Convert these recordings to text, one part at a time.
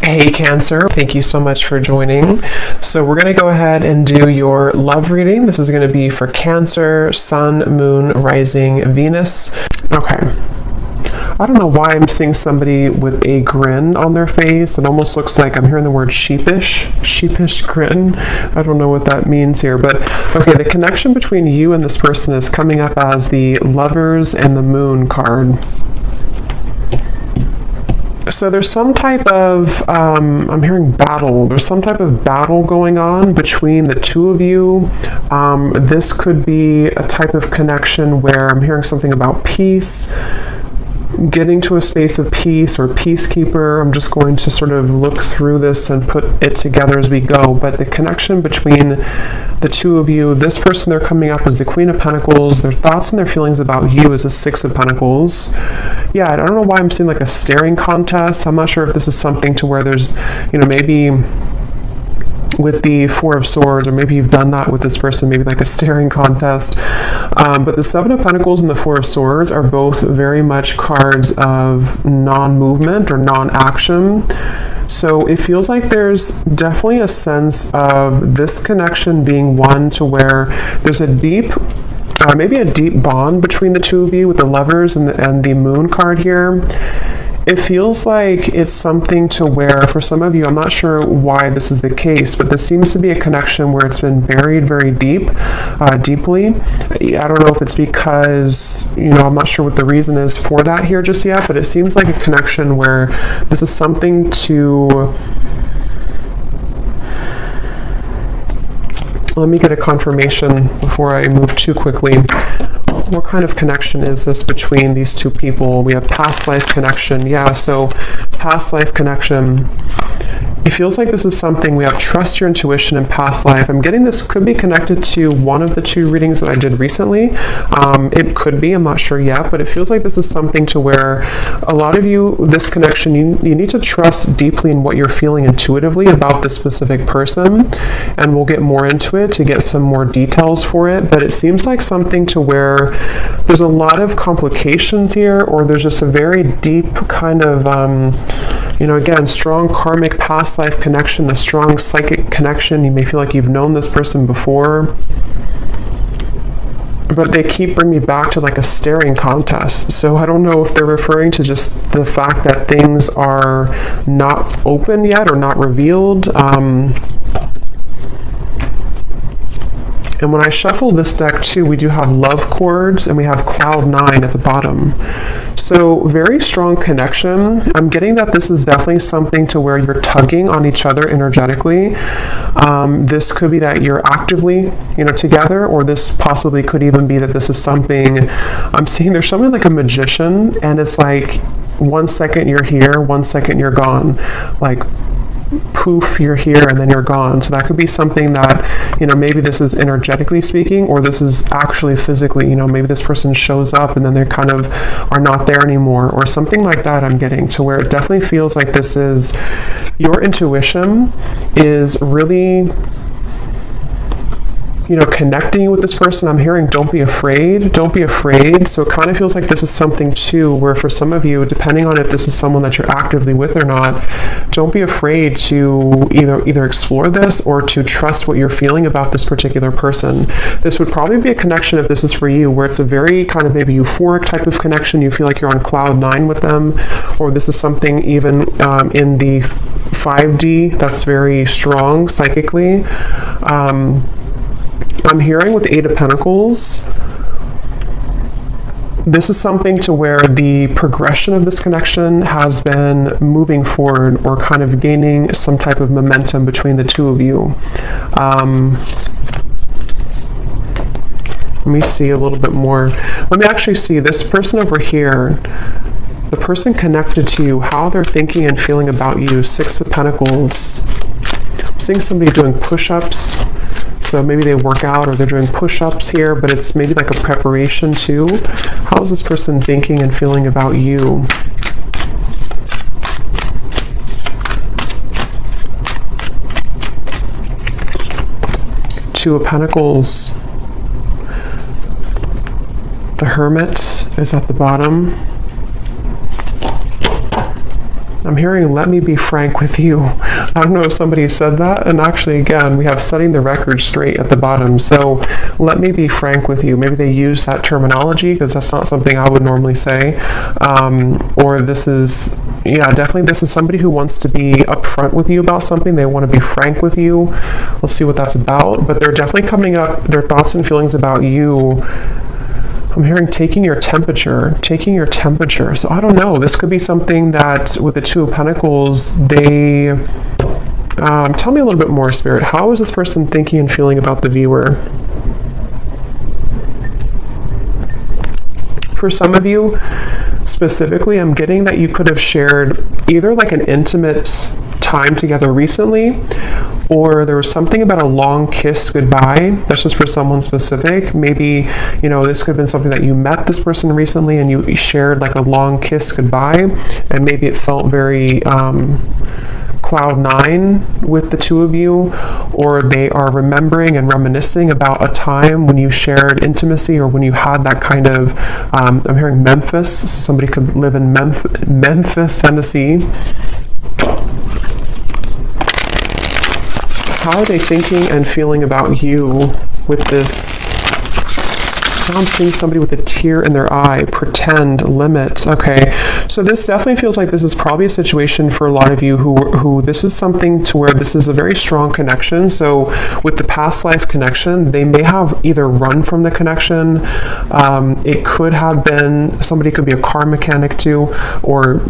Hey Cancer, thank you so much for joining. So we're going to go ahead and do your love reading. This is going to be for Cancer, Sun, Moon, Rising, Venus. Okay. I don't know why I'm seeing somebody with a grin on their face. It almost looks like I'm hearing the word sheepish grin. I don't know what that means here, but okay, the connection between you and this person is coming up as the Lovers and the Moon card. So there's some type of, I'm hearing battle. There's some type of battle going on between the two of you. This could be a type of connection where I'm hearing something about peace, getting to a space of peace or peacekeeper. I'm just going to sort of look through this and put it together as we go. But the connection between the two of you, this person, they're coming up as the Queen of Pentacles. Their thoughts and their feelings about you is the Six of Pentacles. Yeah, I don't know why I'm seeing like a staring contest. I'm not sure if this is something to where there's, maybe with the Four of Swords, or maybe you've done that with this person, maybe like a staring contest. But the Seven of Pentacles and the Four of Swords are both very much cards of non-movement or non-action. So it feels like there's definitely a sense of this connection being one to where there's a deep, maybe a deep bond between the two of you with the Lovers and the Moon card here. It feels like it's something to where, for some of you, I'm not sure why this is the case, but this seems to be a connection where it's been buried very deeply. I don't know if it's because, I'm not sure what the reason is for that here just yet, but it seems like a connection where this is something to... Let me get a confirmation before I move too quickly. What kind of connection is this between these two people? We have past life connection. Yeah, so past life connection. It feels like this is something we have trust your intuition in past life. I'm getting this could be connected to one of the two readings that I did recently. It could be, I'm not sure yet, but it feels like this is something to where a lot of you, this connection, you need to trust deeply in what you're feeling intuitively about this specific person. And we'll get more into it to get some more details for it. But it seems like something to where there's a lot of complications here, or there's just a very deep kind of, again, strong karmic past life connection, a strong psychic connection. You may feel like you've known this person before, but they keep bringing me back to like a staring contest. So I don't know if they're referring to just the fact that things are not open yet or not revealed. And when I shuffle this deck too, we do have love chords and we have cloud 9 at the bottom. So very strong connection. I'm getting that this is definitely something to where you're tugging on each other energetically. This could be that you're actively, together, or this possibly could even be that this is something, I'm seeing there's something like a magician, and it's like 1 second you're here, 1 second you're gone. Like, poof, you're here and then you're gone. So that could be something that, maybe this is energetically speaking, or this is actually physically, maybe this person shows up and then they kind of are not there anymore, or something like that. I'm getting to where it definitely feels like this is, your intuition is really, connecting you with this person. I'm hearing don't be afraid. So it kind of feels like this is something too where for some of you, depending on if this is someone that you're actively with or not, don't be afraid to either explore this or to trust what you're feeling about this particular person. This would probably be a connection, if this is for you, where it's a very kind of maybe euphoric type of connection. You feel like you're on cloud 9 with them, or this is something even in the 5D that's very strong psychically. I'm hearing with the Eight of Pentacles, this is something to where the progression of this connection has been moving forward, or kind of gaining some type of momentum between the two of you. Let me see a little bit more. Let me actually see this person over here, the person connected to you, how they're thinking and feeling about you. Six of Pentacles. I'm seeing somebody doing push-ups. So maybe they work out or they're doing push-ups here, but it's maybe like a preparation too. How is this person thinking and feeling about you? Two of Pentacles. The Hermit is at the bottom. I'm hearing, let me be frank with you. I don't know if somebody said that. And actually, again, we have setting the record straight at the bottom. So let me be frank with you. Maybe they use that terminology because that's not something I would normally say. Or this is, definitely this is somebody who wants to be upfront with you about something. They want to be frank with you. Let's see what that's about. But they're definitely coming up, their thoughts and feelings about you. I'm hearing taking your temperature. So I don't know. This could be something that with the Two of Pentacles, they... tell me a little bit more, Spirit. How is this person thinking and feeling about the viewer? For some of you, specifically, I'm getting that you could have shared either like an intimate time together recently, or there was something about a long kiss goodbye. That's just for someone specific. Maybe, this could have been something that you met this person recently and you shared like a long kiss goodbye, and maybe it felt very cloud nine with the two of you, or they are remembering and reminiscing about a time when you shared intimacy or when you had that kind of, I'm hearing Memphis, so somebody could live in Memphis, Tennessee. How are they thinking and feeling about you with this? I'm seeing somebody with a tear in their eye, pretend, limit. Okay, so this definitely feels like this is probably a situation for a lot of you who this is something to where this is a very strong connection. So with the past life connection, they may have either run from the connection. It could have been, somebody could be a car mechanic too, or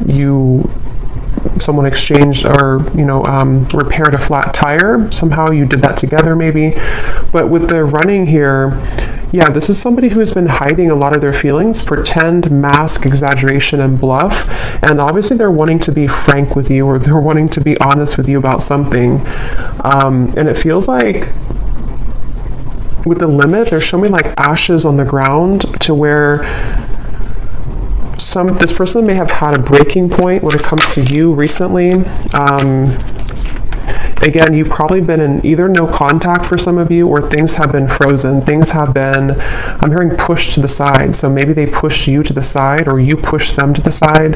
someone exchanged or repaired a flat tire. Somehow you did that together maybe. But with the running here, this is somebody who has been hiding a lot of their feelings, pretend, mask, exaggeration, and bluff. And obviously they're wanting to be frank with you, or they're wanting to be honest with you about something. And it feels like with the limit, they're showing me like ashes on the ground, to where this person may have had a breaking point when it comes to you recently. Again, you've probably been in either no contact for some of you, or things have been frozen. Things have been, I'm hearing, pushed to the side. So maybe they pushed you to the side, or you pushed them to the side.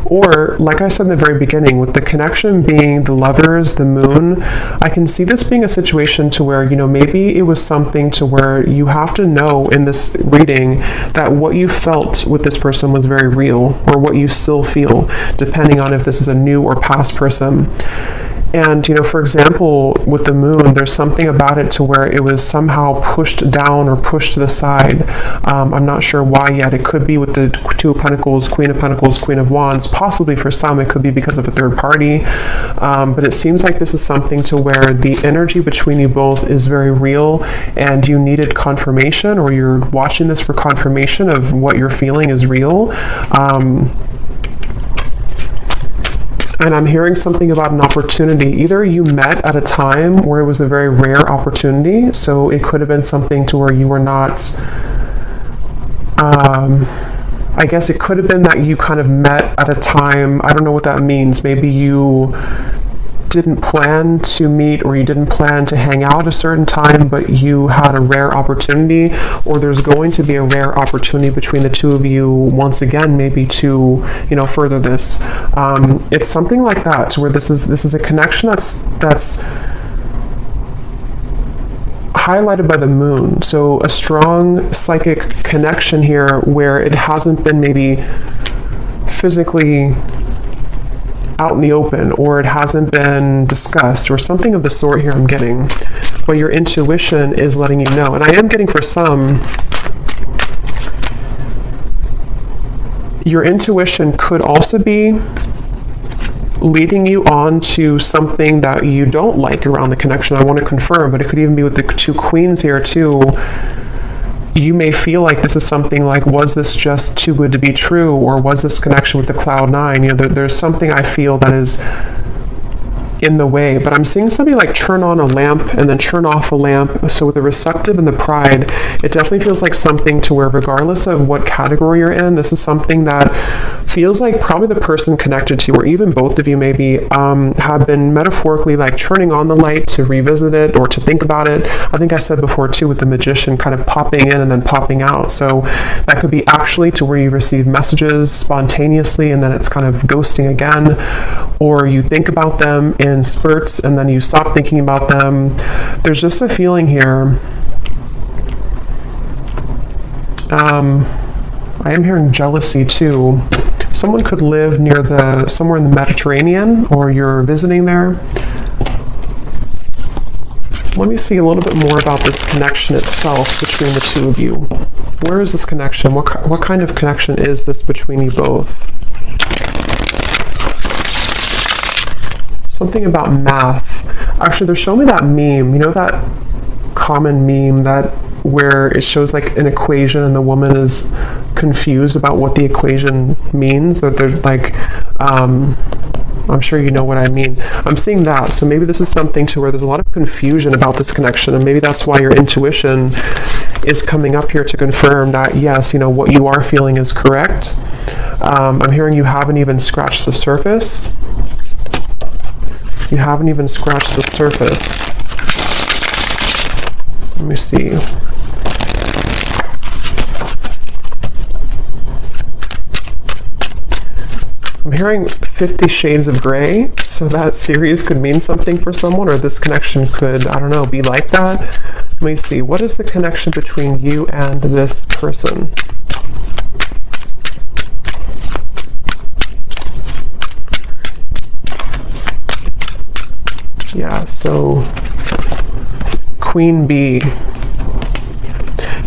Or, like I said in the very beginning, with the connection being the Lovers, the Moon, I can see this being a situation to where, maybe it was something to where you have to know in this reading that what you felt with this person was very real, or what you still feel, depending on if this is a new or past person. And, for example, with the Moon, there's something about it to where it was somehow pushed down or pushed to the side. I'm not sure why yet. It could be with the Two of Pentacles, Queen of Wands. Possibly for some, it could be because of a third party. But it seems like this is something to where the energy between you both is very real, and you needed confirmation, or you're watching this for confirmation of what you're feeling is real. And I'm hearing something about an opportunity. Either you met at a time where it was a very rare opportunity, so it could have been something to where you were not, I guess it could have been that you kind of met at a time, I don't know what that means. Maybe you didn't plan to meet, or you didn't plan to hang out at a certain time, but you had a rare opportunity, or there's going to be a rare opportunity between the two of you once again, maybe to further this. It's something like that, where this is a connection that's highlighted by the Moon. So a strong psychic connection here, where it hasn't been maybe physically out in the open, or it hasn't been discussed, or something of the sort here I'm getting, but your intuition is letting you know. And I am getting, for some, your intuition could also be leading you on to something that you don't like around the connection. I want to confirm, but it could even be with the two queens here too. You may feel like this is something like, was this just too good to be true, or was this connection with the Cloud 9? There's something I feel that is in the way, but I'm seeing somebody like turn on a lamp and then turn off a lamp. So with the receptive and the pride, it definitely feels like something to where regardless of what category you're in, this is something that feels like probably the person connected to you, or even both of you maybe, have been metaphorically like turning on the light to revisit it or to think about it. I think I said before too with the magician kind of popping in and then popping out. So that could be actually to where you receive messages spontaneously and then it's kind of ghosting again, or you think about them in spurts and then you stop thinking about them. There's just a feeling here. I am hearing jealousy too. Someone could live near somewhere in the Mediterranean, or you're visiting there. Let me see a little bit more about this connection itself between the two of you. Where is this connection? What kind of connection is this between you both? Something about math. Actually, they're showing me that meme. You know that common meme where it shows like an equation and the woman is confused about what the equation means? That they're like, I'm sure you know what I mean. I'm seeing that. So maybe this is something to where there's a lot of confusion about this connection, and maybe that's why your intuition is coming up here to confirm that, yes, what you are feeling is correct. I'm hearing you haven't even scratched the surface. You haven't even scratched the surface. Let me see. I'm hearing 50 Shades of Grey, so that series could mean something for someone, or this connection could, I don't know, be like that. Let me see. What is the connection between you and this person? Yeah, so Queen Bee.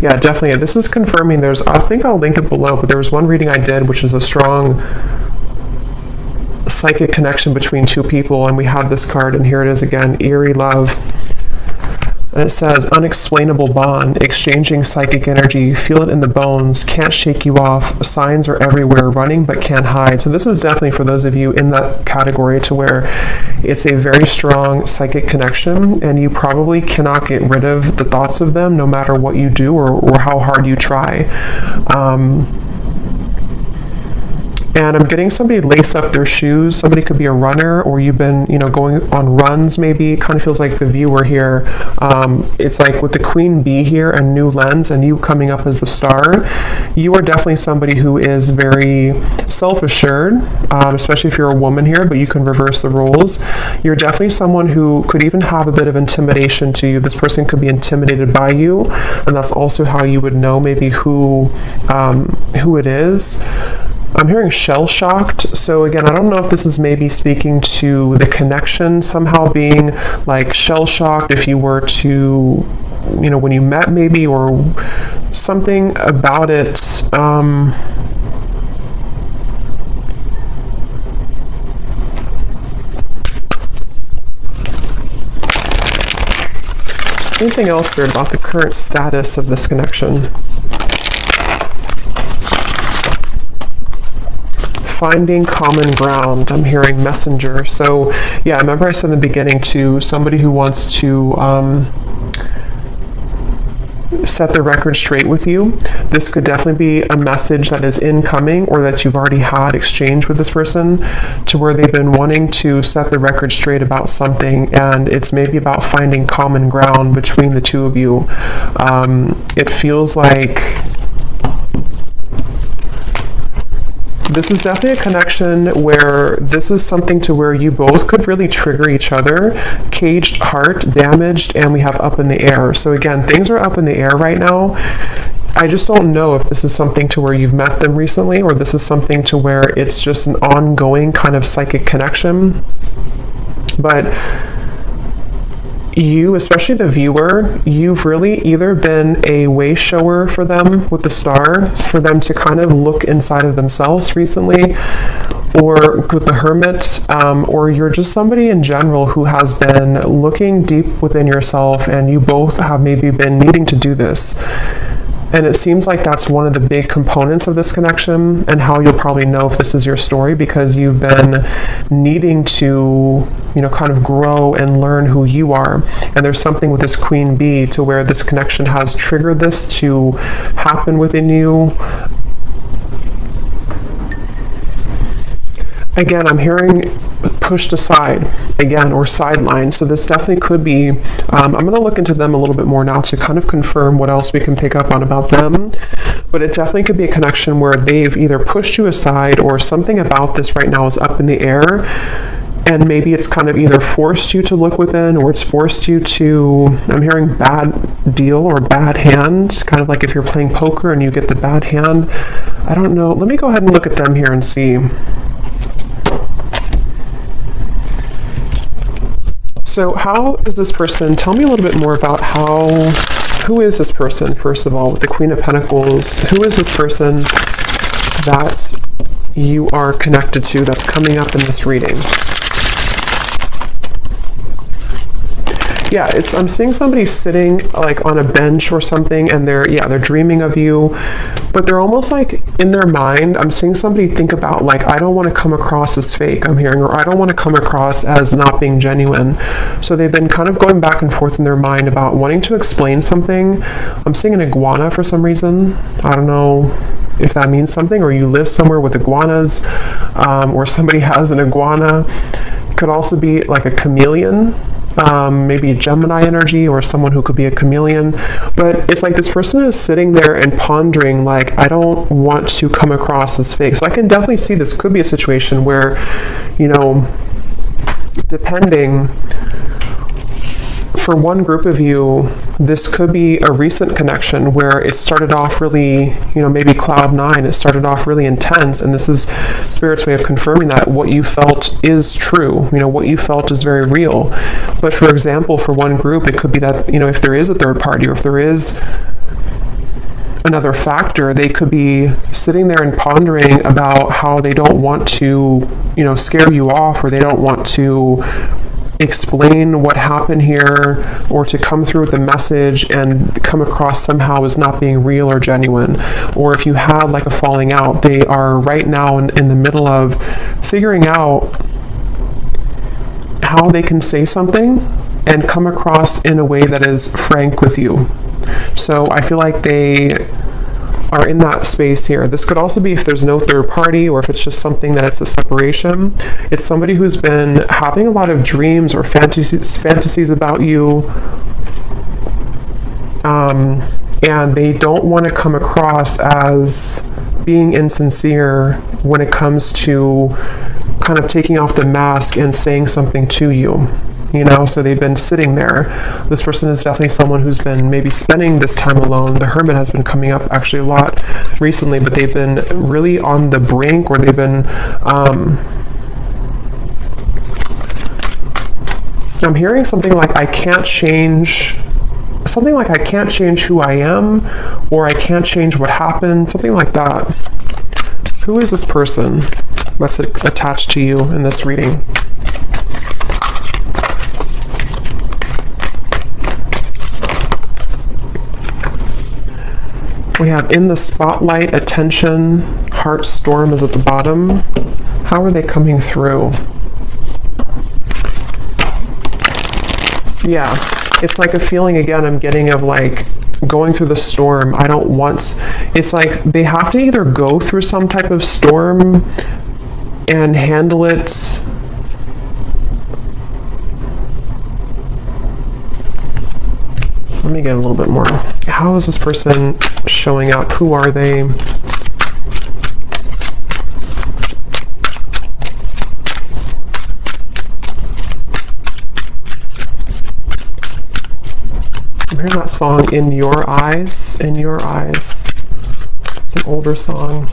Yeah, definitely. This is confirming I think I'll link it below, but there was one reading I did which is a strong psychic connection between two people, and we had this card, and here it is again, Eerie Love. And it says, unexplainable bond, exchanging psychic energy, feel it in the bones, can't shake you off, signs are everywhere, running but can't hide. So this is definitely for those of you in that category to where it's a very strong psychic connection, and you probably cannot get rid of the thoughts of them no matter what you do or how hard you try. And I'm getting somebody lace up their shoes. Somebody could be a runner, or you've been, going on runs maybe. It kind of feels like the viewer here. It's like with the Queen Bee here and New Lens and you coming up as the star, you are definitely somebody who is very self-assured, especially if you're a woman here, but you can reverse the roles. You're definitely someone who could even have a bit of intimidation to you. This person could be intimidated by you, and that's also how you would know maybe who it is. I'm hearing shell-shocked. So again, I don't know if this is maybe speaking to the connection somehow being like shell-shocked if you were to, when you met maybe, or something about it. Anything else weird about the current status of this connection? Finding common ground. I'm hearing messenger. So yeah, remember I said in the beginning to somebody who wants to set the record straight with you. This could definitely be a message that is incoming, or that you've already had exchange with this person, to where they've been wanting to set the record straight about something, and it's maybe about finding common ground between the two of you. It feels like this is definitely a connection where this is something to where you both could really trigger each other. Caged heart, damaged, and we have up in the air. So again, things are up in the air right now. I just don't know if this is something to where you've met them recently, or this is something to where it's just an ongoing kind of psychic connection. But you, especially the viewer, you've really either been a way shower for them with the star, for them to kind of look inside of themselves recently, or with the Hermit, or you're just somebody in general who has been looking deep within yourself, and you both have maybe been needing to do this. And it seems like that's one of the big components of this connection, and how you'll probably know if this is your story, because you've been needing to, kind of grow and learn who you are. And there's something with this Queen Bee to where this connection has triggered this to happen within you. Again, I'm hearing pushed aside again, or sidelined. So this definitely could be, I'm going to look into them a little bit more now to kind of confirm what else we can pick up on about them. But it definitely could be a connection where they've either pushed you aside, or something about this right now is up in the air. And maybe it's kind of either forced you to look within, or it's forced you to, I'm hearing bad deal or bad hand, kind of like if you're playing poker and you get the bad hand. I don't know. Let me go ahead and look at them here and see. So how is this person, tell me a little bit more about who is this person, first of all, with the Queen of Pentacles? Who is this person that you are connected to that's coming up in this reading? Yeah, I'm seeing somebody sitting like on a bench or something, and they're dreaming of you, but they're almost like in their mind, I'm seeing somebody think about like, I don't want to come across as fake, I'm hearing, or I don't want to come across as not being genuine. So they've been kind of going back and forth in their mind about wanting to explain something. I'm seeing an iguana for some reason. I don't know if that means something, or you live somewhere with iguanas, or somebody has an iguana. Could also be like a chameleon. Maybe a Gemini energy, or someone who could be a chameleon. But it's like this person is sitting there and pondering like, I don't want to come across as fake. So I can definitely see this could be a situation where, depending, for one group of you, this could be a recent connection where it started off really, maybe cloud nine, it started off really intense, and this is Spirit's way of confirming that what you felt is true, what you felt is very real. But for example, for one group, it could be that, if there is a third party, or if there is another factor, they could be sitting there and pondering about how they don't want to, scare you off, or they don't want to explain what happened here, or to come through with the message and come across somehow as not being real or genuine. Or if you had like a falling out, they are right now in the middle of figuring out how they can say something and come across in a way that is frank with you. So I feel like they are in that space here. This could also be if there's no third party, or if it's just something that it's a separation. It's somebody who's been having a lot of dreams or fantasies about you, and they don't want to come across as being insincere when it comes to kind of taking off the mask and saying something to you. So they've been sitting there. This person is definitely someone who's been maybe spending this time alone. The Hermit has been coming up actually a lot recently, but they've been really on the brink, or they've been, I'm hearing something like, I can't change who I am, or I can't change what happened, something like that. Who is this person that's attached to you in this reading? We have in the spotlight, attention, heart storm is at the bottom. How are they coming through? Yeah, it's like a feeling again I'm getting of like going through the storm. It's like they have to either go through some type of storm and handle it. Let me get a little bit more. How is this person showing up? Who are they? I'm hearing that song, In Your Eyes, In Your Eyes. It's an older song.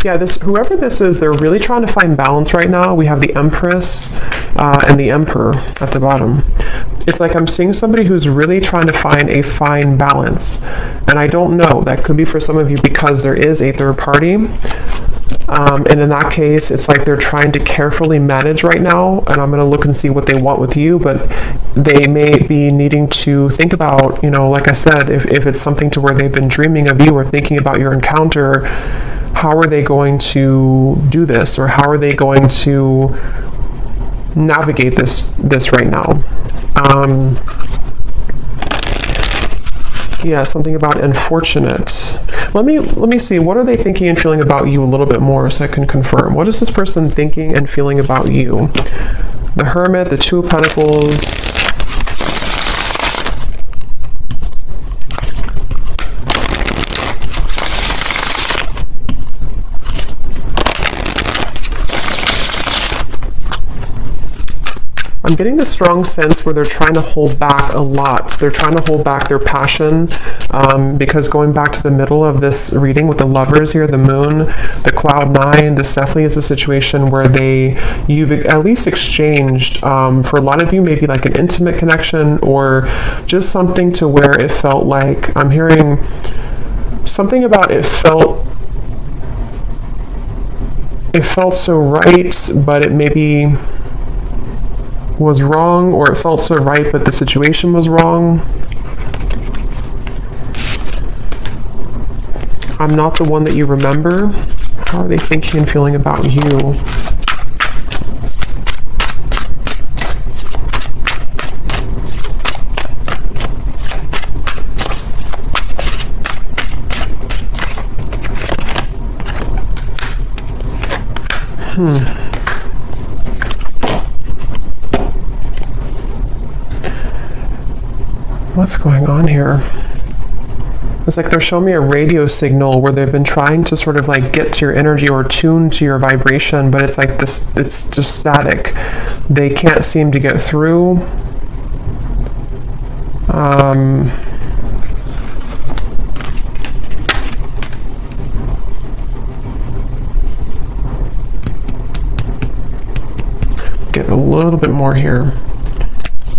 Yeah, whoever this is, they're really trying to find balance right now. We have the Empress and the Emperor at the bottom. It's like I'm seeing somebody who's really trying to find a fine balance. And I don't know, that could be for some of you because there is a third party. And in that case, it's like they're trying to carefully manage right now, and I'm going to look and see what they want with you, but they may be needing to think about, like I said, if it's something to where they've been dreaming of you or thinking about your encounter, how are they going to do this, or how are they going to navigate this right now? Yeah, something about unfortunate. Let me see. What are they thinking and feeling about you a little bit more, so I can confirm. What is this person thinking and feeling about you? The Hermit, the Two of Pentacles. I'm getting the strong sense where they're trying to hold back a lot. They're trying to hold back their passion, because going back to the middle of this reading with the Lovers here, the Moon, the Cloud 9, this definitely is a situation where you've at least exchanged, for a lot of you, maybe like an intimate connection, or just something to where it felt like, I'm hearing something about it felt so right, but it maybe was wrong, or it felt so right but the situation was wrong. I'm not the one that you remember. How are they thinking and feeling about you? What's going on here? It's like they're showing me a radio signal where they've been trying to sort of like get to your energy or tune to your vibration, but it's like this, it's just static. They can't seem to get through. Get a little bit more here.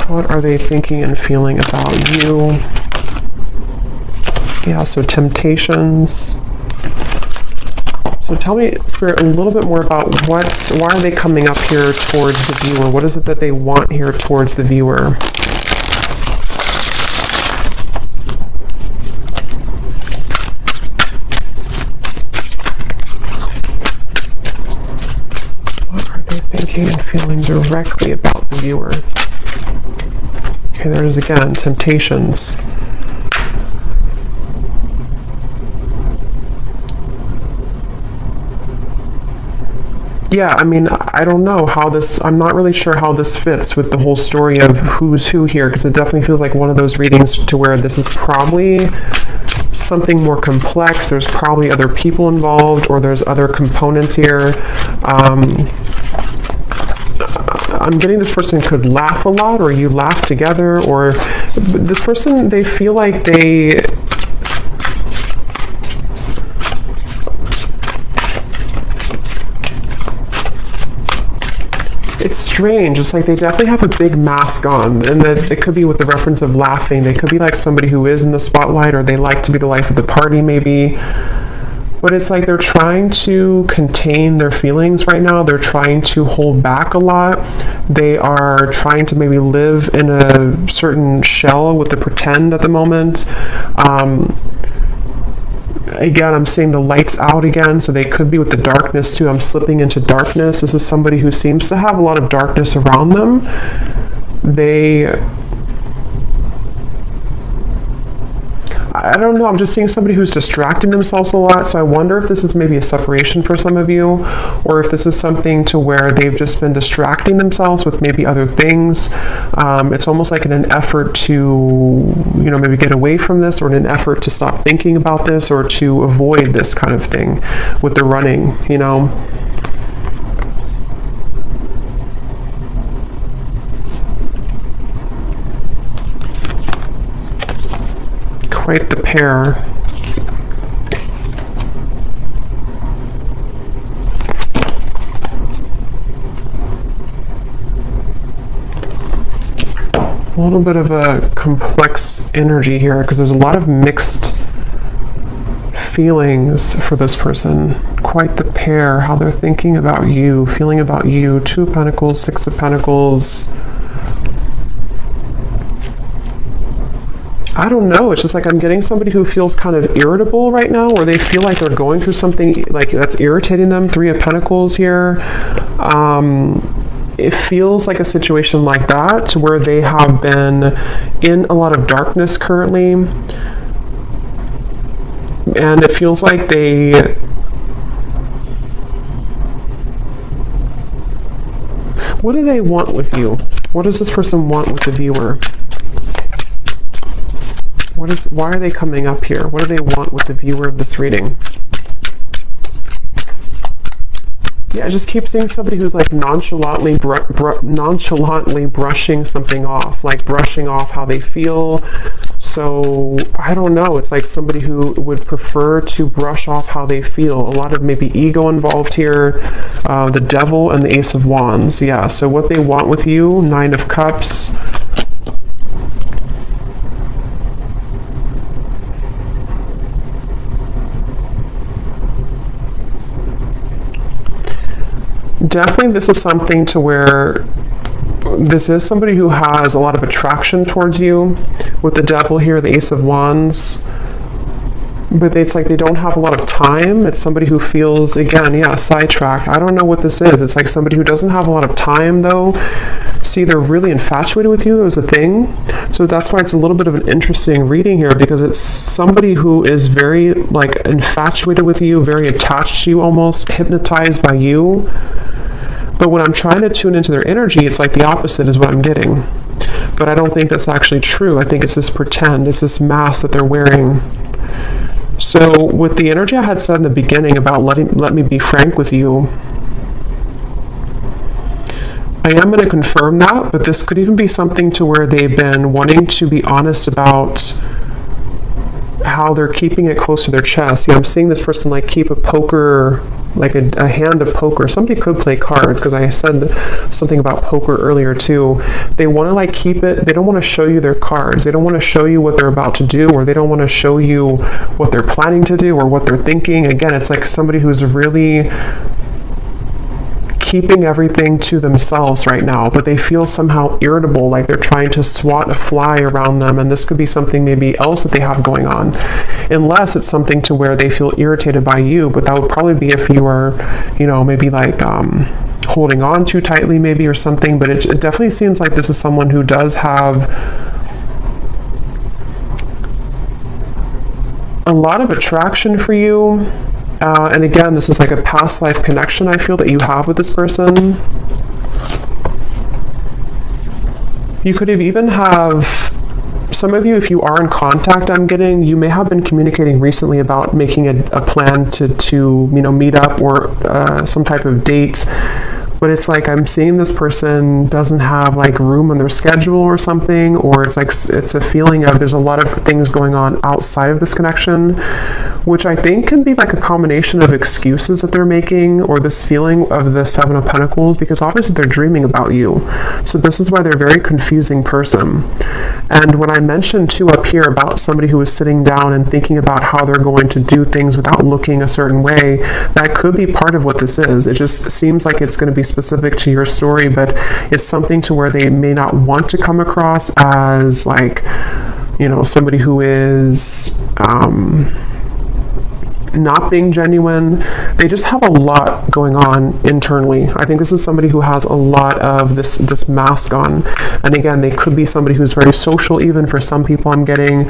What are they thinking and feeling about you? Yeah, so temptations. So tell me, Spirit, a little bit more about why are they coming up here towards the viewer? What is it that they want here towards the viewer? What are they thinking and feeling directly about the viewer? Okay, there it is again, temptations. Yeah, I mean, I don't know how I'm not really sure how this fits with the whole story of who's who here, because it definitely feels like one of those readings to where this is probably something more complex. There's probably other people involved, or there's other components here. I'm getting this person could laugh a lot, or you laugh together, or this person, they feel like it's strange. It's like they definitely have a big mask on, and that it could be with the reference of laughing. They could be like somebody who is in the spotlight, or they like to be the life of the party maybe. But it's like they're trying to contain their feelings right now. They're trying to hold back a lot. They are trying to maybe live in a certain shell with the pretend at the moment. Again, I'm seeing the lights out again, so they could be with the darkness too. I'm slipping into darkness. This is somebody who seems to have a lot of darkness around them. I don't know, I'm just seeing somebody who's distracting themselves a lot, so I wonder if this is maybe a separation for some of you, or if this is something to where they've just been distracting themselves with maybe other things. It's almost like in an effort to, maybe get away from this, or in an effort to stop thinking about this, or to avoid this kind of thing with the running, Quite the pair. A little bit of a complex energy here, because there's a lot of mixed feelings for this person. Quite the pair, how they're thinking about you, feeling about you. 2 of Pentacles, 6 of Pentacles. I don't know. It's just like I'm getting somebody who feels kind of irritable right now, or they feel like they're going through something like that's irritating them. 3 of Pentacles here. It feels like a situation like that where they have been in a lot of darkness currently. And it feels like they... What do they want with you? What does this person want with the viewer? Why are they coming up here? What do they want with the viewer of this reading? Yeah, I just keep seeing somebody who's like nonchalantly brushing something off, like brushing off how they feel. So, I don't know. It's like somebody who would prefer to brush off how they feel. A lot of maybe ego involved here. The Devil and the Ace of Wands. Yeah, so what they want with you, 9 of Cups. Definitely this is something to where this is somebody who has a lot of attraction towards you. With the Devil here, the Ace of Wands. But it's like they don't have a lot of time. It's somebody who feels, again, yeah, sidetracked. I don't know what this is. It's like somebody who doesn't have a lot of time, though. See, they're really infatuated with you is a thing. So that's why it's a little bit of an interesting reading here, because it's somebody who is very, like, infatuated with you, very attached to you almost, hypnotized by you. But when I'm trying to tune into their energy, it's like the opposite is what I'm getting. But I don't think that's actually true. I think it's this pretend. It's this mask that they're wearing. So with the energy I had said in the beginning about let me be frank with you, I am going to confirm that, but this could even be something to where they've been wanting to be honest about how they're keeping it close to their chest. Yeah, I'm seeing this person like keep a poker, like a hand of poker. Somebody could play cards, because I said something about poker earlier too. They want to like keep it, they don't want to show you their cards. They don't want to show you what they're about to do, or they don't want to show you what they're planning to do or what they're thinking. Again, it's like somebody who's really keeping everything to themselves right now, but they feel somehow irritable, like they're trying to swat a fly around them, and this could be something maybe else that they have going on, unless it's something to where they feel irritated by you. But that would probably be if you are, you know, maybe like holding on too tightly maybe or something. But it definitely seems like this is someone who does have a lot of attraction for you. And again, this is like a past life connection I feel that you have with this person. You could have even some of you, if you are in contact, I'm getting, you may have been communicating recently about making a plan to you know, meet up or some type of date. But it's like I'm seeing this person doesn't have like room on their schedule or something, or it's like it's a feeling of there's a lot of things going on outside of this connection, which I think can be like a combination of excuses that they're making, or this feeling of the 7 of Pentacles, because obviously they're dreaming about you. So this is why they're a very confusing person. And when I mentioned too up here about somebody who is sitting down and thinking about how they're going to do things without looking a certain way, that could be part of what this is. It just seems like it's going to be specific to your story, but it's something to where they may not want to come across as like, you know, somebody who is not being genuine. They just have a lot going on internally. I think this is somebody who has a lot of this mask on. And again, they could be somebody who's very social, even for some people I'm getting,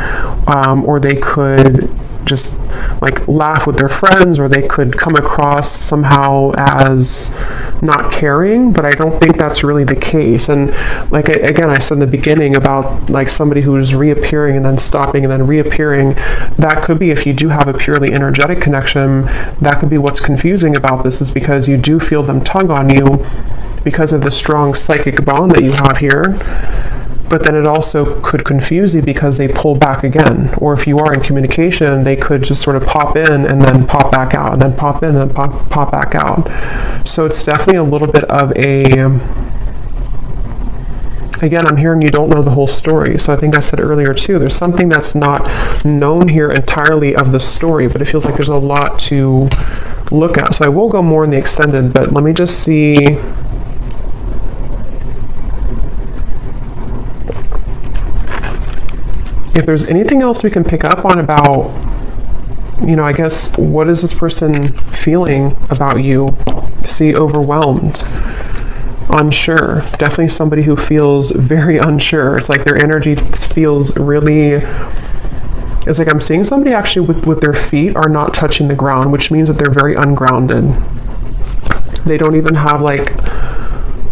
or they could just like laugh with their friends, or they could come across somehow as not caring, but I don't think that's really the case. And like again, I said in the beginning about like somebody who's reappearing and then stopping and then reappearing, that could be, if you do have a purely energetic connection, that could be what's confusing about this, is because you do feel them tug on you because of the strong psychic bond that you have here. But then it also could confuse you because they pull back again. Or if you are in communication, they could just sort of pop in and then pop back out, and then pop in and then pop back out. So it's definitely a little bit of a Again, I'm hearing you don't know the whole story. So I think I said earlier too, there's something that's not known here entirely of the story, but it feels like there's a lot to look at. So I will go more in the extended, but let me just see. If there's anything else we can pick up on about, you know, I guess, what is this person feeling about you? See, overwhelmed. Unsure. Definitely somebody who feels very unsure. It's like their energy feels really, it's like I'm seeing somebody actually with their feet are not touching the ground, which means that they're very ungrounded. They don't even have like,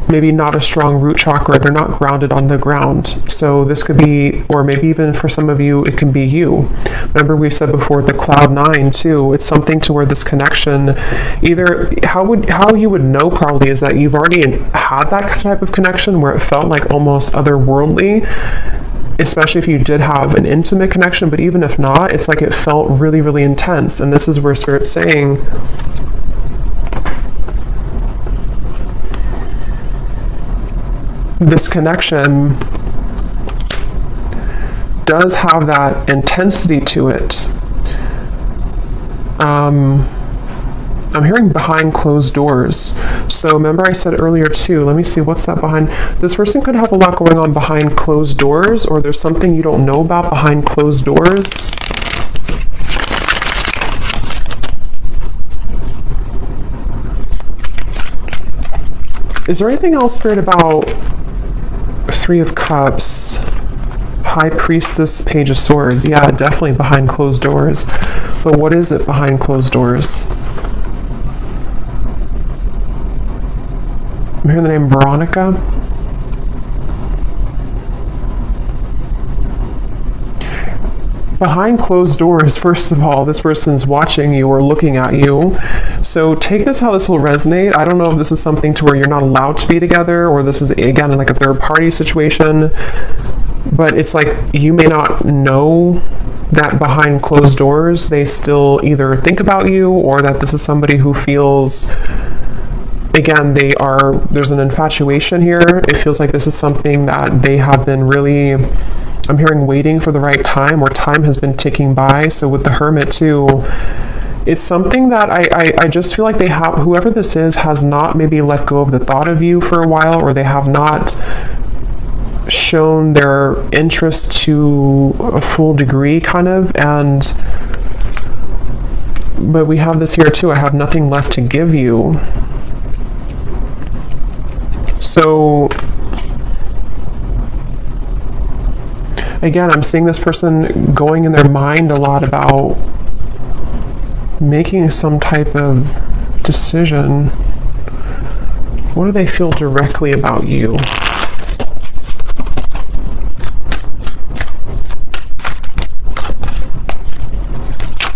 maybe not a strong root chakra. They're not grounded on the ground. So this could be, or maybe even for some of you, it can be you. Remember we said before the cloud 9 too, it's something to where this connection, either how you would know probably is that you've already had that type of connection where it felt like almost otherworldly, especially if you did have an intimate connection, but even if not, it's like it felt really, really intense. And this is where Spirit's saying, this connection does have that intensity to it. I'm hearing behind closed doors. So remember I said earlier too, let me see, what's that behind? This person could have a lot going on behind closed doors, or there's something you don't know about behind closed doors. Is there anything else, Spirit, about Three of Cups, High Priestess, Page of Swords? Yeah, definitely behind closed doors. But what is it behind closed doors? I'm hearing the name Veronica. Behind closed doors, first of all, this person's watching you or looking at you. So take this how this will resonate. I don't know if this is something to where you're not allowed to be together, or this is, again, like a third party situation. But it's like you may not know that behind closed doors, they still either think about you, or that this is somebody who feels, again, there's an infatuation here. It feels like this is something that they have been really, I'm hearing, waiting for the right time, or time has been ticking by. So with the Hermit too, it's something that I just feel like they have, whoever this is has not maybe let go of the thought of you for a while, or they have not shown their interest to a full degree kind of. But we have this here too, I have nothing left to give you. So again, I'm seeing this person going in their mind a lot about making some type of decision. What do they feel directly about you?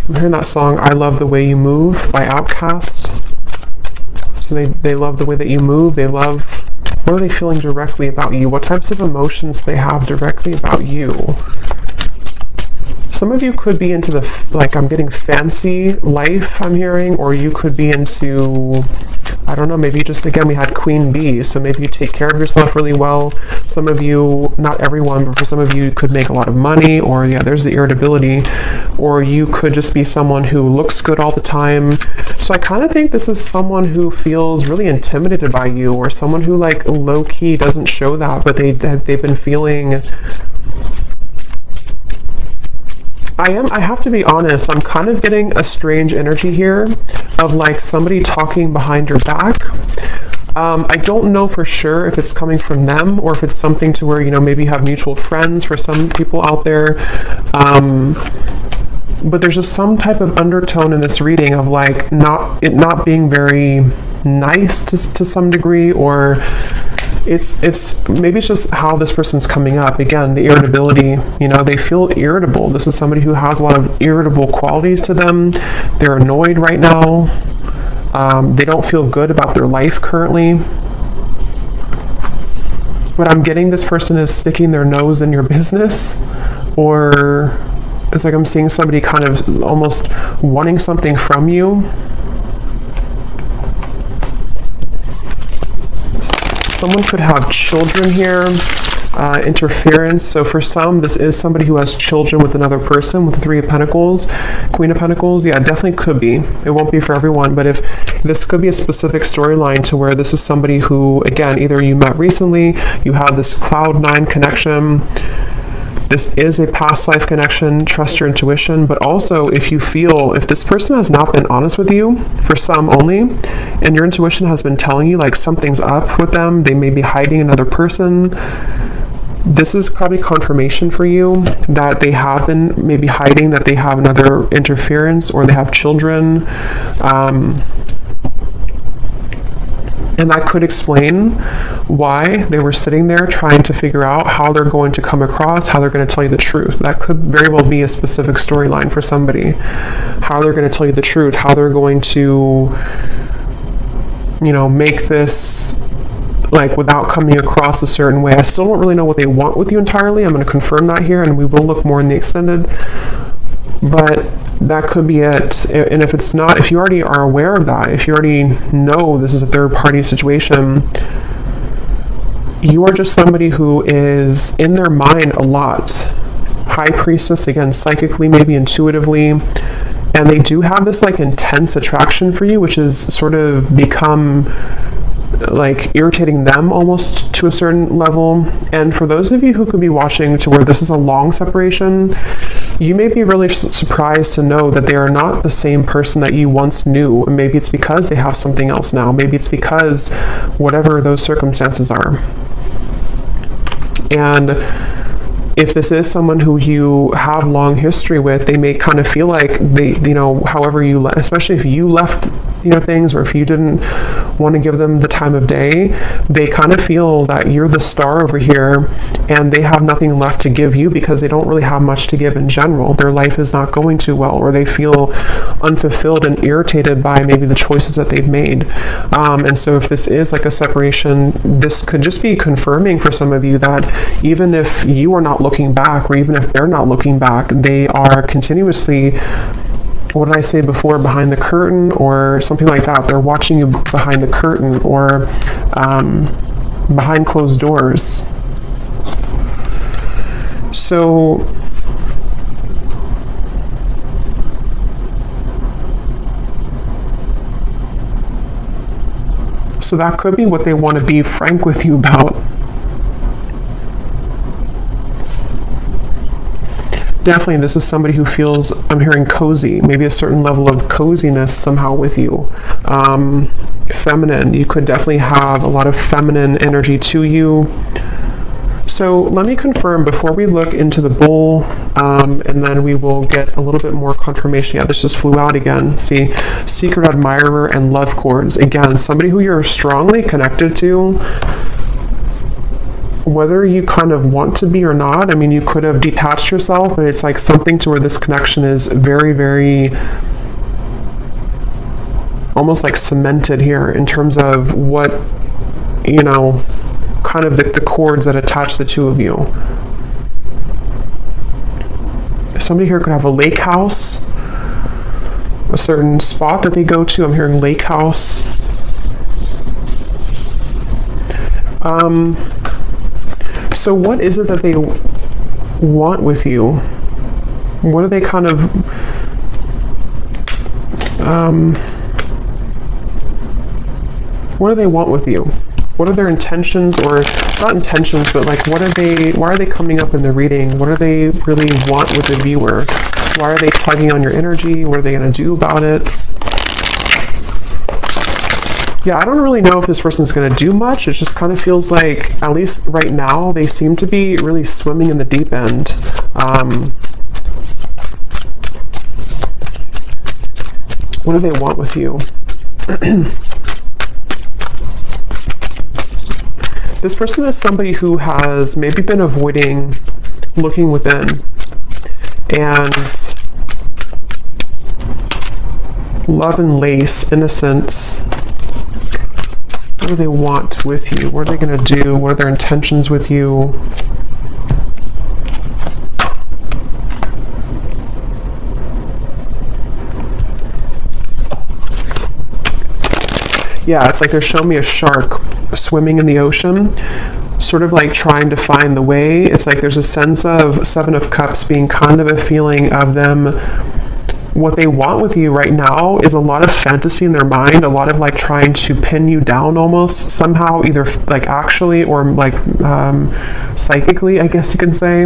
I'm hearing that song, I Love the Way You Move by Outkast. So they love the way that you move. They love, what are they feeling directly about you? What types of emotions they have directly about you? Some of you could be into the, like, I'm getting fancy life, I'm hearing, or you could be into, I don't know, maybe just, again, we had Queen Bee, so maybe you take care of yourself really well. Some of you, not everyone, but for some of you, could make a lot of money, or yeah, there's the irritability, or you could just be someone who looks good all the time. So I kind of think this is someone who feels really intimidated by you, or someone who, like, low-key doesn't show that, but they've been feeling, I have to be honest, I'm kind of getting a strange energy here of like somebody talking behind your back. I don't know for sure if it's coming from them, or if it's something to where, you know, maybe you have mutual friends for some people out there. But there's just some type of undertone in this reading of like not being very nice to some degree, or it's maybe it's just how this person's coming up. Again, the irritability, you know, they feel irritable. This is somebody who has a lot of irritable qualities to them. They're annoyed right now. They don't feel good about their life currently. But I'm getting this person is sticking their nose in your business, or it's like I'm seeing somebody kind of almost wanting something from you. Someone could have children here. interference. So for some, this is somebody who has children with another person, with the Three of Pentacles, Queen of Pentacles. Yeah, it definitely could be. It won't be for everyone, but if this could be a specific storyline to where this is somebody who, again, either you met recently, you have this cloud nine connection. This is a past life connection. Trust your intuition. But also, if you feel, if this person has not been honest with you, for some only, and your intuition has been telling you like something's up with them, they may be hiding another person, this is probably confirmation for you that they have been maybe hiding, that they have another interference, or they have children. And that could explain why they were sitting there trying to figure out how they're going to come across, how they're going to tell you the truth. That could very well be a specific storyline for somebody. How they're going to tell you the truth, how they're going to, make this like without coming across a certain way. I still don't really know what they want with you entirely. I'm going to confirm that here, and we will look more in the extended. But that could be it. And if it's not, if you already are aware of that, if you already know this is a third party situation, you are just somebody who is in their mind a lot. High Priestess, again, psychically, maybe intuitively. And they do have this like intense attraction for you, which has sort of become like irritating them almost to a certain level. And for those of you who could be watching to where this is a long separation, you may be really surprised to know that they are not the same person that you once knew. And maybe it's because they have something else now. Maybe it's because whatever those circumstances are. And if this is someone who you have long history with, they may kind of feel like they, however you, especially if you left, things, or if you didn't want to give them the time of day, they kind of feel that you're the star over here and they have nothing left to give you because they don't really have much to give in general. Their life is not going too well, or they feel unfulfilled and irritated by maybe the choices that they've made. And so if this is like a separation, this could just be confirming for some of you that even if you are not looking back, or even if they're not looking back, they are continuously, what did I say before, behind the curtain or something like that. They're watching you behind the curtain or behind closed doors. So that could be what they want to be frank with you about. Definitely, this is somebody who feels, I'm hearing cozy, maybe a certain level of coziness somehow with you. Feminine, you could definitely have a lot of feminine energy to you. So let me confirm before we look into the bull, and then we will get a little bit more confirmation. Yeah, this just flew out again. See, secret admirer and love cords. Again, somebody who you're strongly connected to, whether you kind of want to be or not. I mean, you could have detached yourself, but it's like something to where this connection is very, very almost like cemented here in terms of what, kind of the cords that attach the two of you. Somebody here could have a lake house, a certain spot that they go to. I'm hearing lake house. So what is it that they want with you? What are they kind of what do they want with you? What are their intentions, or not intentions, but like why are they coming up in the reading? What do they really want with the viewer? Why are they tugging on your energy? What are they going to do about it? Yeah, I don't really know if this person's going to do much. It just kind of feels like, at least right now, they seem to be really swimming in the deep end. What do they want with you? This person is somebody who has maybe been avoiding looking within. And love and lace, innocence. What do they want with you? What are they going to do? What are their intentions with you? Yeah, it's like they're showing me a shark swimming in the ocean. sort of like trying to find the way. It's like there's a sense of Seven of Cups being kind of a feeling of them. What they want with you right now is a lot of fantasy in their mind, a lot of like trying to pin you down almost somehow, either like actually or like psychically, I guess you can say.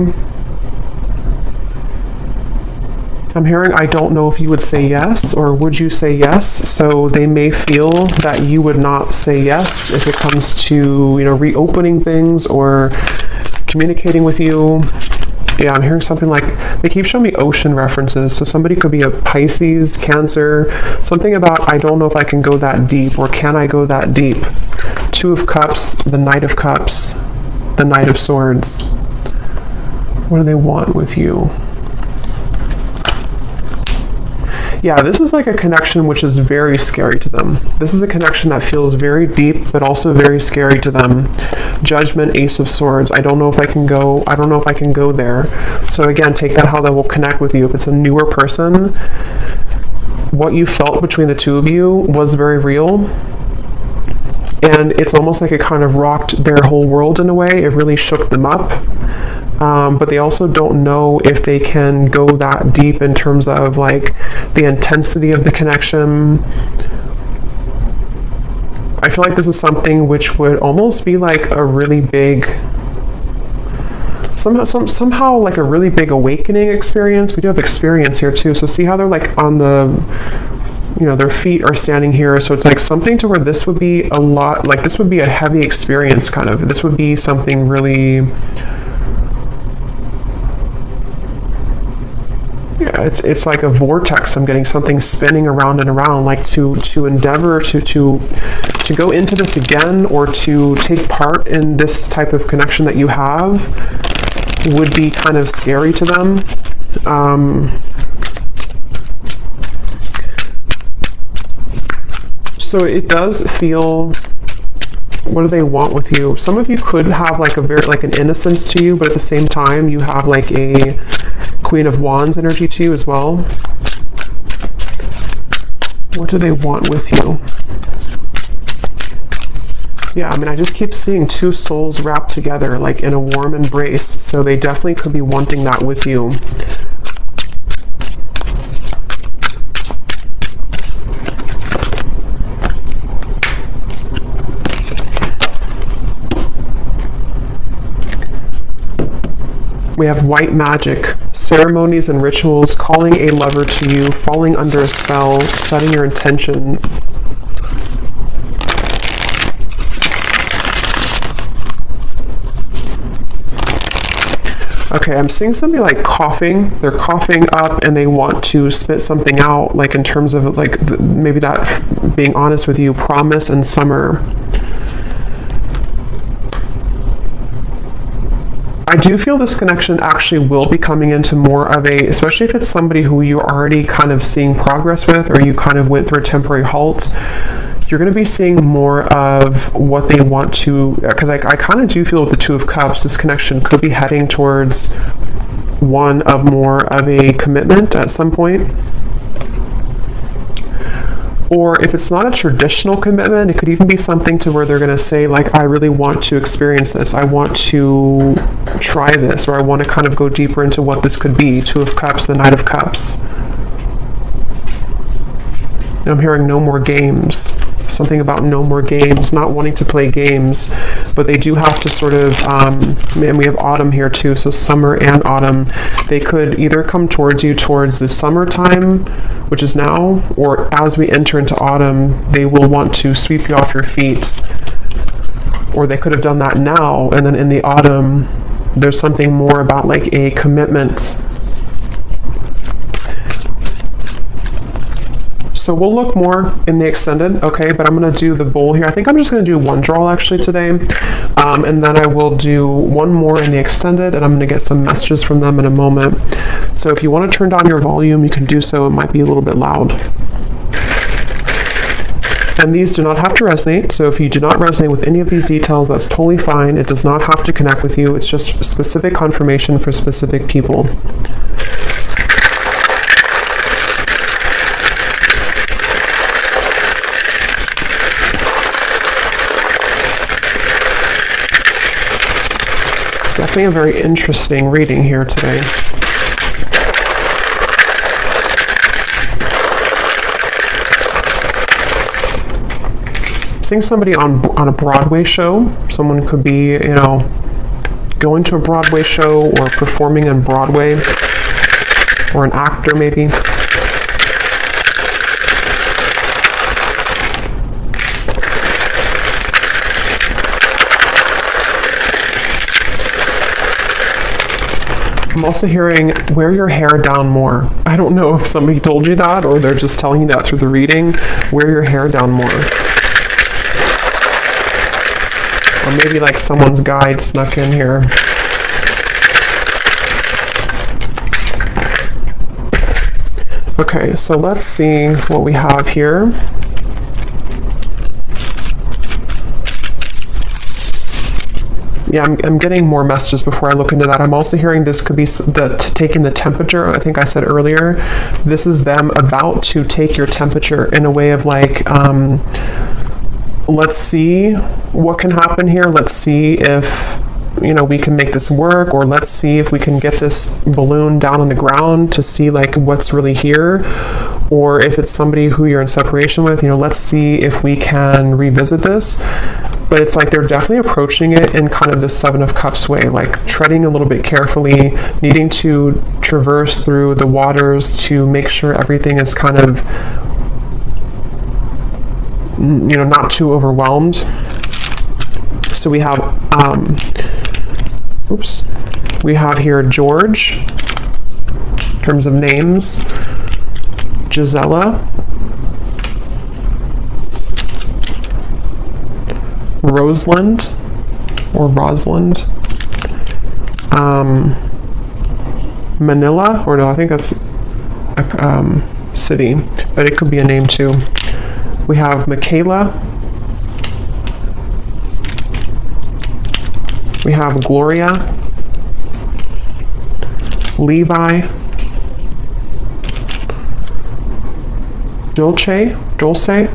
I'm hearing, I don't know if you would say yes, or would you say yes? So they may feel that you would not say yes if it comes to, reopening things or communicating with you. Yeah, I'm hearing something like, they keep showing me ocean references. So somebody could be a Pisces, Cancer, something about, I don't know if I can go that deep, or can I go that deep? Two of Cups, the Knight of Cups, the Knight of Swords. What do they want with you? Yeah, this is like a connection which is very scary to them. This is a connection that feels very deep, but also very scary to them. Judgment, Ace of Swords. I don't know if I can go there. So again, take that how that will connect with you. If it's a newer person, what you felt between the two of you was very real. And it's almost like it kind of rocked their whole world in a way. It really shook them up. But they also don't know if they can go that deep in terms of like the intensity of the connection. I feel like this is something which would almost be like a really big, somehow like a really big awakening experience. We do have experience here too. So see how they're like on the, their feet are standing here. So it's like something to where this would be a lot, like this would be a heavy experience kind of. This would be something really, yeah, it's like a vortex. I'm getting something spinning around and around, like to endeavor to go into this again, or to take part in this type of connection that you have would be kind of scary to them. So it does feel, what do they want with you? Some of you could have like an innocence to you, but at the same time you have like a Queen of Wands energy to you as well. What do they want with you? Yeah, I just keep seeing two souls wrapped together like in a warm embrace. So they definitely could be wanting that with you. We have white magic, ceremonies and rituals, calling a lover to you, falling under a spell, setting your intentions. Okay, I'm seeing somebody like coughing. They're coughing up and they want to spit something out, like in terms of like maybe that, being honest with you, promise and summer. I do feel this connection actually will be coming into more of a, especially if it's somebody who you're already kind of seeing progress with, or you kind of went through a temporary halt, you're going to be seeing more of what they want to, because I kind of do feel with the Two of Cups, this connection could be heading towards one of more of a commitment at some point. Or if it's not a traditional commitment, it could even be something to where they're going to say, like, I really want to experience this. I want to try this, or I want to kind of go deeper into what this could be. Two of Cups, the Knight of Cups. And I'm hearing no more games. Something about no more games, not wanting to play games, but they do have to sort of, and we have autumn here too, so summer and autumn. They could either come towards you towards the summertime, which is now, or as we enter into autumn, they will want to sweep you off your feet. Or they could have done that now, and then in the autumn, there's something more about like a commitment. So we'll look more in the extended, okay, but I'm going to do the bowl here. I think I'm just going to do one draw actually today, and then I will do one more in the extended, and I'm going to get some messages from them in a moment. So if you want to turn down your volume, you can do so. It might be a little bit loud. And these do not have to resonate, so if you do not resonate with any of these details, that's totally fine. It does not have to connect with you. It's just specific confirmation for specific people. Definitely a very interesting reading here today. Seeing somebody on a Broadway show. Someone could be, you know, going to a Broadway show or performing on Broadway, or an actor maybe. I'm also hearing wear your hair down more. I don't know if somebody told you that or they're just telling you that through the reading. Wear your hair down more. Or maybe like someone's guide snuck in here. Okay, so let's see what we have here. Yeah, I'm getting more messages before I look into that. I'm also hearing this could be taking the temperature. I think I said earlier, this is them about to take your temperature in a way of like, let's see what can happen here. Let's see if, you know, we can make this work, or let's see if we can get this balloon down on the ground to see like what's really here. Or if it's somebody who you're in separation with, you know, let's see if we can revisit this. But it's like they're definitely approaching it in kind of the Seven of Cups way, like treading a little bit carefully, needing to traverse through the waters to make sure everything is kind of, you know, not too overwhelmed. So we have, we have here George, in terms of names, Gisela, Rosalind, or Rosalind, Manila, or no, I think that's a city, but it could be a name too. We have Michaela, we have Gloria, Levi, Dulce,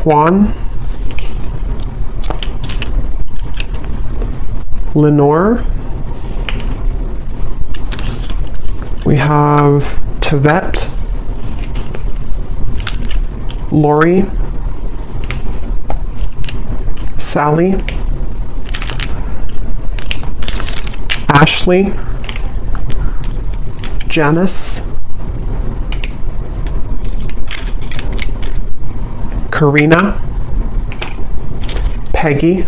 Juan, Lenore, we have Tavette, Lori, Sally, Ashley, Janice, Karina, Peggy,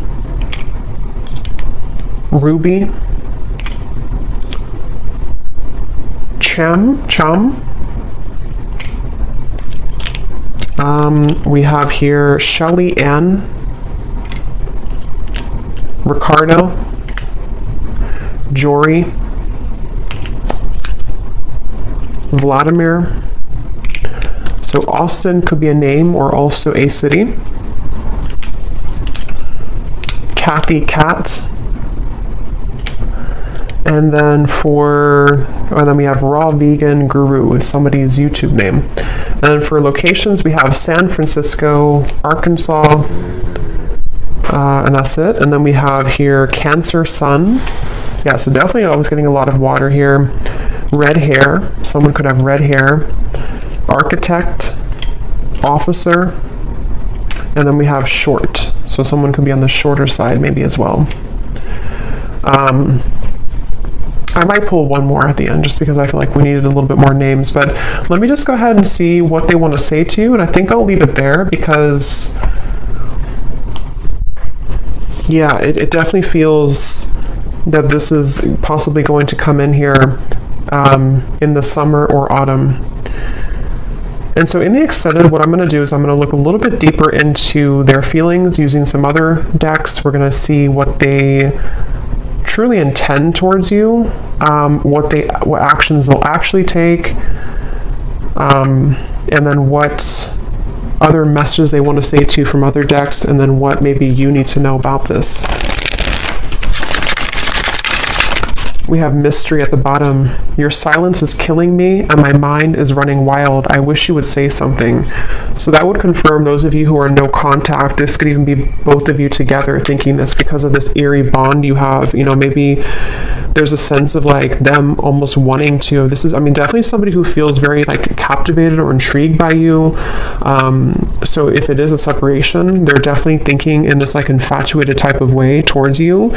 Ruby, Chum. We have here Shelly Ann, Ricardo, Jory, Vladimir. So Austin could be a name or also a city. Kathy Cat. And then then we have Raw Vegan Guru is somebody's YouTube name. And for locations, we have San Francisco, Arkansas, and that's it. And then we have here Cancer Sun. Yeah, so definitely I was getting a lot of water here. Red hair. Someone could have red hair. Architect, officer, and then we have short. So someone could be on the shorter side maybe as well. I might pull one more at the end just because I feel like we needed a little bit more names, but let me just go ahead and see what they want to say to you, and I think I'll leave it there because, yeah, it definitely feels that this is possibly going to come in here in the summer or autumn. And so in the extended, what I'm going to do is I'm going to look a little bit deeper into their feelings using some other decks. We're going to see what they truly intend towards you, what actions they'll actually take, and then what other messages they want to say to you from other decks, and then what maybe you need to know about this. We have mystery at the bottom. Your silence is killing me and my mind is running wild. I wish you would say something. So that would confirm those of you who are no contact. This could even be both of you together thinking this because of this eerie bond you have. You know, maybe there's a sense of like them almost wanting to, this is, I mean, definitely somebody who feels very like captivated or intrigued by you. So if it is a separation, they're definitely thinking in this like infatuated type of way towards you,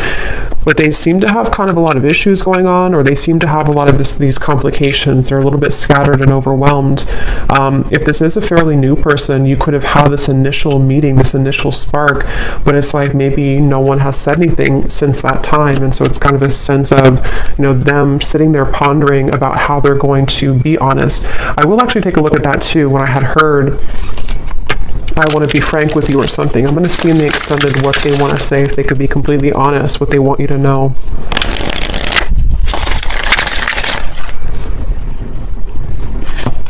but they seem to have kind of a lot of issues going on, or they seem to have a lot of these complications. They're a little bit scattered and overwhelmed. If this is a fairly new person, you could have had this initial meeting, this initial spark, but it's like maybe no one has said anything since that time, and so it's kind of a sense of, you know, them sitting there pondering about how they're going to be honest. I will actually take a look at that too. When I had heard I want to be frank with you or something, I'm going to see in the extended what they want to say, if they could be completely honest, what they want you to know.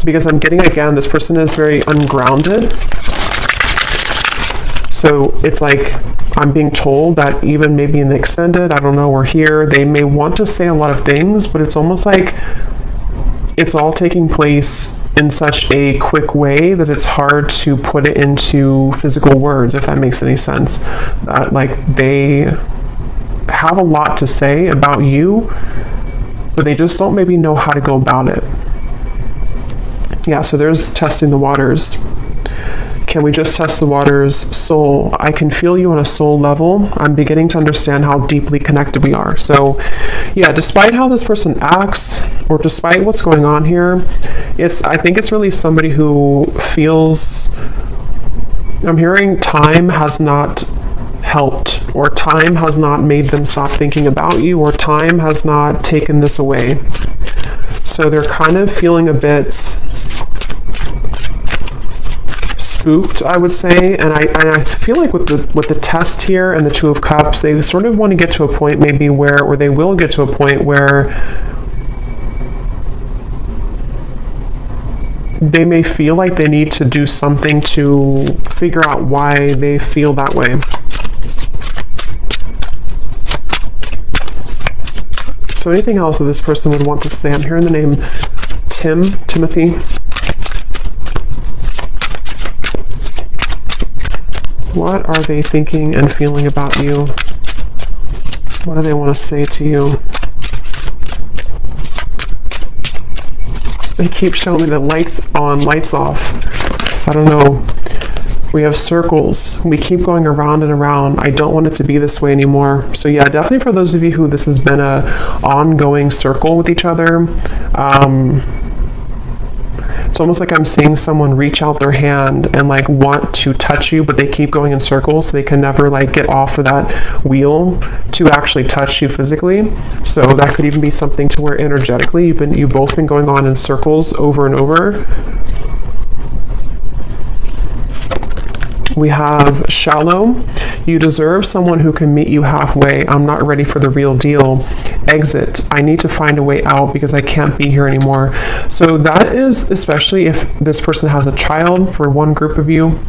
Because I'm getting, again, this person is very ungrounded. So it's like I'm being told that even maybe in the extended, I don't know, or here, they may want to say a lot of things, but it's almost like it's all taking place in such a quick way that it's hard to put it into physical words, if that makes any sense. Like they have a lot to say about you, but they just don't maybe know how to go about it. Yeah, so there's testing the waters. Can we just test the waters? Soul. I can feel you on a soul level. I'm beginning to understand how deeply connected we are. So, yeah, despite how this person acts, or despite what's going on here, I think it's really somebody who feels, I'm hearing time has not helped, or time has not made them stop thinking about you, or time has not taken this away. So they're kind of feeling a bit spooked, I would say, and I feel like with the test here and the Two of Cups, they sort of want to get to a point maybe where, or they will get to a point where they may feel like they need to do something to figure out why they feel that way. So anything else that this person would want to say? I'm hearing the name Timothy. What are they thinking and feeling about you? What do they want to say to you? They keep showing me the lights on, lights off. I don't know. We have circles. We keep going around and around. I don't want it to be this way anymore. So yeah, definitely for those of you who this has been a ongoing circle with each other, it's almost like I'm seeing someone reach out their hand and like want to touch you, but they keep going in circles, so they can never like get off of that wheel to actually touch you physically. So that could even be something to where energetically you've both been going on in circles over and over. We have shallow. You deserve someone who can meet you halfway. I'm not ready for the real deal. Exit. I need to find a way out because I can't be here anymore. So that is especially if this person has a child, for one group of you,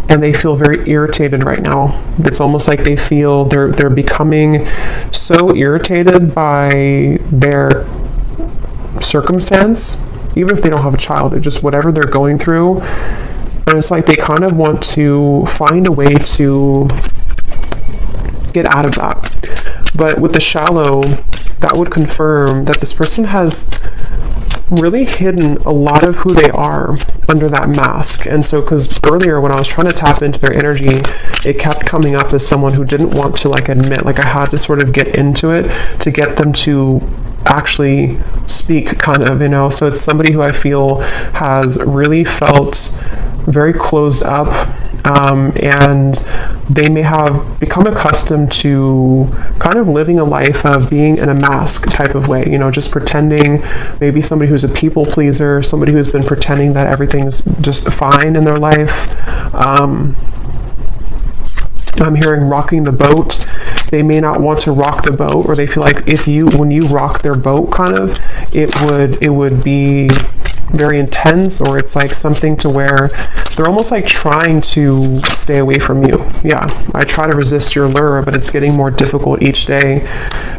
and they feel very irritated right now. It's almost like they feel they're becoming so irritated by their circumstance, even if they don't have a child, it's just whatever they're going through. And it's like they kind of want to find a way to get out of that. But with the shallow, that would confirm that this person has really hidden a lot of who they are under that mask. And so, because earlier when I was trying to tap into their energy, it kept coming up as someone who didn't want to like admit, like I had to sort of get into it to get them to actually speak, kind of, you know. So it's somebody who I feel has really felt very closed up, and they may have become accustomed to kind of living a life of being in a mask type of way, you know, just pretending, maybe somebody who's a people pleaser, somebody who's been pretending that everything's just fine in their life. I'm hearing rocking the boat. They may not want to rock the boat, or they feel like when you rock their boat, kind of, it would be very intense, or it's like something to where they're almost like trying to stay away from you. Yeah, I try to resist your lure, but it's getting more difficult each day.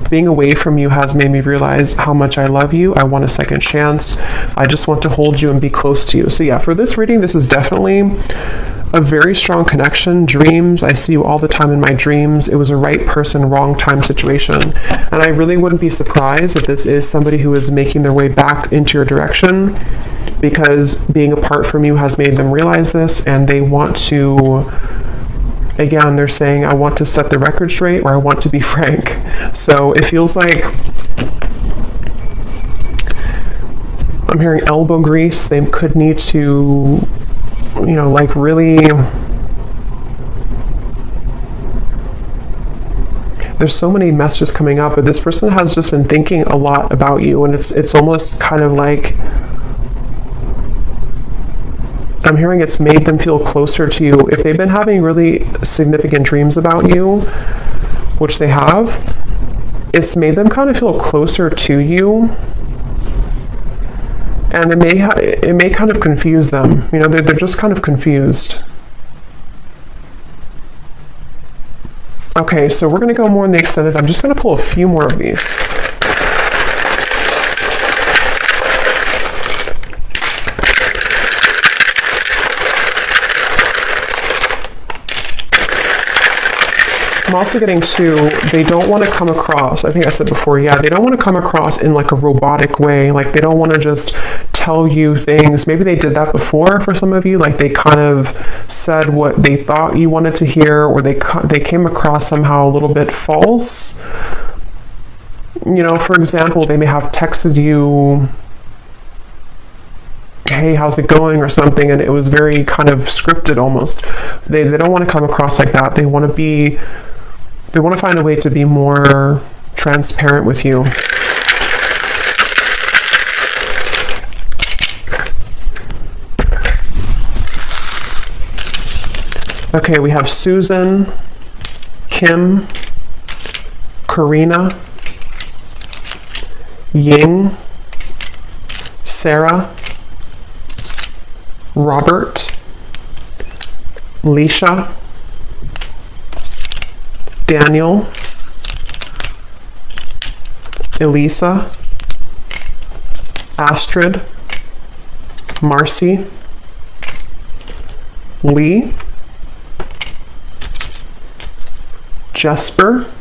Being away from you has made me realize how much I love you. I want a second chance. I just want to hold you and be close to you. So yeah, for this reading, this is definitely a very strong connection. Dreams, I see you all the time in my dreams. It was a right person, wrong time situation. And I really wouldn't be surprised if this is somebody who is making their way back into your direction, because being apart from you has made them realize this, and they want to, again, they're saying, I want to set the record straight, or I want to be frank. So it feels like I'm hearing elbow grease. They could need to, you know, like really, there's so many messages coming up, but this person has just been thinking a lot about you, and it's almost kind of like, I'm hearing it's made them feel closer to you. If they've been having really significant dreams about you, which they have, it's made them kind of feel closer to you. And it may kind of confuse them. You know, they're just kind of confused. Okay, so we're going to go more in the extended. I'm just going to pull a few more of these. I'm also getting to, they don't want to come across, I think I said before, yeah, they don't want to come across in like a robotic way. Like they don't want to just tell you things. Maybe they did that before for some of you. Like they kind of said what they thought you wanted to hear, or they came across somehow a little bit false. You know, for example, they may have texted you, hey, how's it going, or something, and it was very kind of scripted almost. They don't want to come across like that. They want to find a way to be more transparent with you. Okay, we have Susan, Kim, Karina, Ying, Sarah, Robert, Leisha, Daniel, Elisa, Astrid, Marcy, Lee, Jesper,